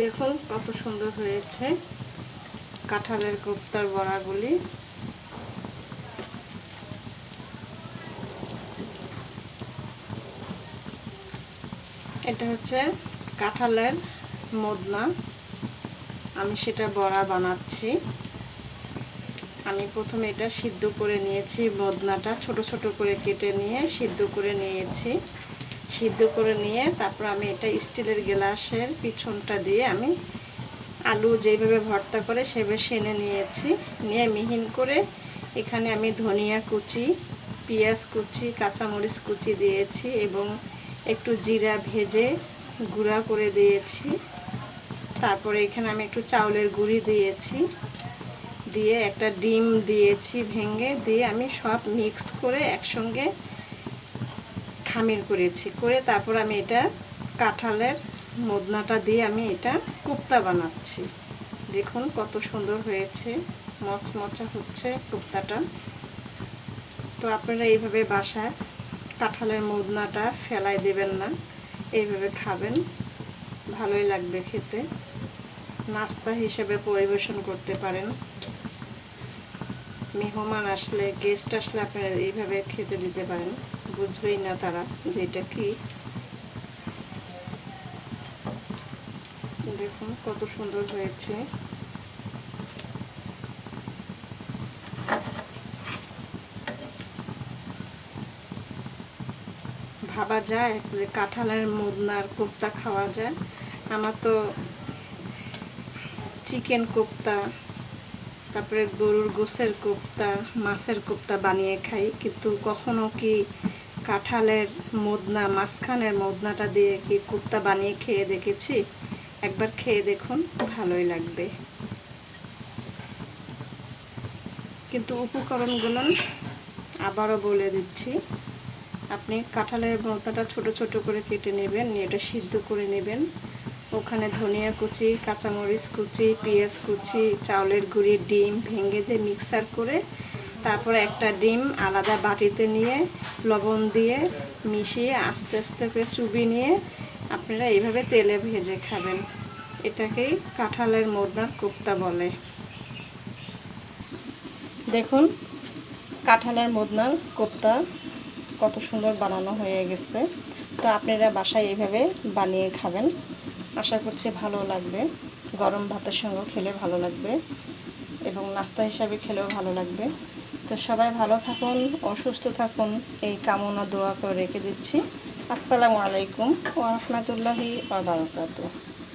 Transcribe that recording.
দেখুন কত সুন্দর হয়েছে কাঁঠালের কোপ্তার বড়াগুলি। এটা হচ্ছে কাঁঠালের মদনা, আমি সেটা বড়া বানাচ্ছি। আমি প্রথমে এটা সিদ্ধ করে নিয়েছি, মদনাটা ছোট ছোট করে কেটে নিয়ে সিদ্ধ করে নিয়েছি। সিদ্ধ করে নিয়ে তারপর আমি এটা স্টিলের গ্লাসের পিছনটা দিয়ে আমি আলু যেভাবে ভর্তা করে সেভাবে সেনে নিয়েছি। নিয়ে মিহিন করে এখানে আমি ধনিয়া কুচি, পেঁয়াজ কুচি, কাঁচামরিচ কুচি দিয়েছি এবং একটু জিরা ভেজে গুঁড়া করে দিয়েছি। তারপরে এখানে আমি একটু চাউলের গুঁড়ি দিয়েছি, দিয়ে একটা ডিম দিয়েছি ভেঙে, দিয়ে আমি সব মিক্স করে একসঙ্গে খামির করেছি। করে তারপর আমি এটা কাঁঠালের মদনাটা দিয়ে আমি এটা কোপ্তা বানাচ্ছি। দেখুন কত সুন্দর হয়েছে, মচমচা হচ্ছে কোপ্তাটা। তো আপনারা এইভাবে বাসায় কাঁঠালের মদনাটা ফেলাই দেবেন না, এইভাবে খাবেন, ভালোই লাগবে খেতে। নাস্তা হিসেবে পরিবেশন করতে পারেন। মেহমান আসলে, গেস্ট আসলে আপনারা এইভাবে খেতে দিতে পারেন, বুঝবেই না তারা যে এটা কি। দেখুন কত সুন্দর হয়েছে। ভাবা যায় যে কাঁঠালের মদনার কোপ্তা খাওয়া যায়। আমার তো চিকেন কোপ্তা, তারপরে গরুর গোশের কোপ্তা, মাছের কোপ্তা বানিয়ে খাই, কিন্তু কখনো কি কাঁঠালের মদনা, মাঝখানের মদনাটা দিয়ে কি কোপ্তা বানিয়ে খেয়ে দেখেছি। একবার খেয়ে দেখুন, ভালোই লাগবে। কিন্তু উপকরণগুলো আবারও বলে দিচ্ছি। আপনি কাঁঠালের মদনাটা ছোট ছোট করে কেটে নেবেন, নিয়ে এটা সিদ্ধ করে নেবেন। ওখানে ধনিয়া কুচি, কাঁচামরিচ কুচি, পেঁয়াজ কুচি, চাউলের গুঁড়ি, ডিম ভেঙে দিয়ে মিক্সার করে তারপরে একটা ডিম আলাদা বাটিতে নিয়ে লবণ দিয়ে মিশিয়ে আস্তে আস্তে করে চুবি নিয়ে আপনারা এইভাবে তেলে ভেজে খাবেন। এটাকেই কাঁঠালের মদনার কোপ্তা বলে। দেখুন কাঁঠালের মদনার কোপ্তা কত সুন্দর বানানো হয়ে গেছে। তো আপনারা বাসায় এইভাবে বানিয়ে খাবেন, আশা করছি ভালো লাগবে। গরম ভাতের সঙ্গে খেলে ভালো লাগবে এবং নাস্তা হিসাবে খেলেও ভালো লাগবে। তো সবাই ভালো থাকুন, অসুস্থ থাকুন, এই কামনা দোয়া করে রেখে দিচ্ছি। আসসালামু আলাইকুম ওয়া রাহমাতুল্লাহি ওয়া বারাকাতুহু।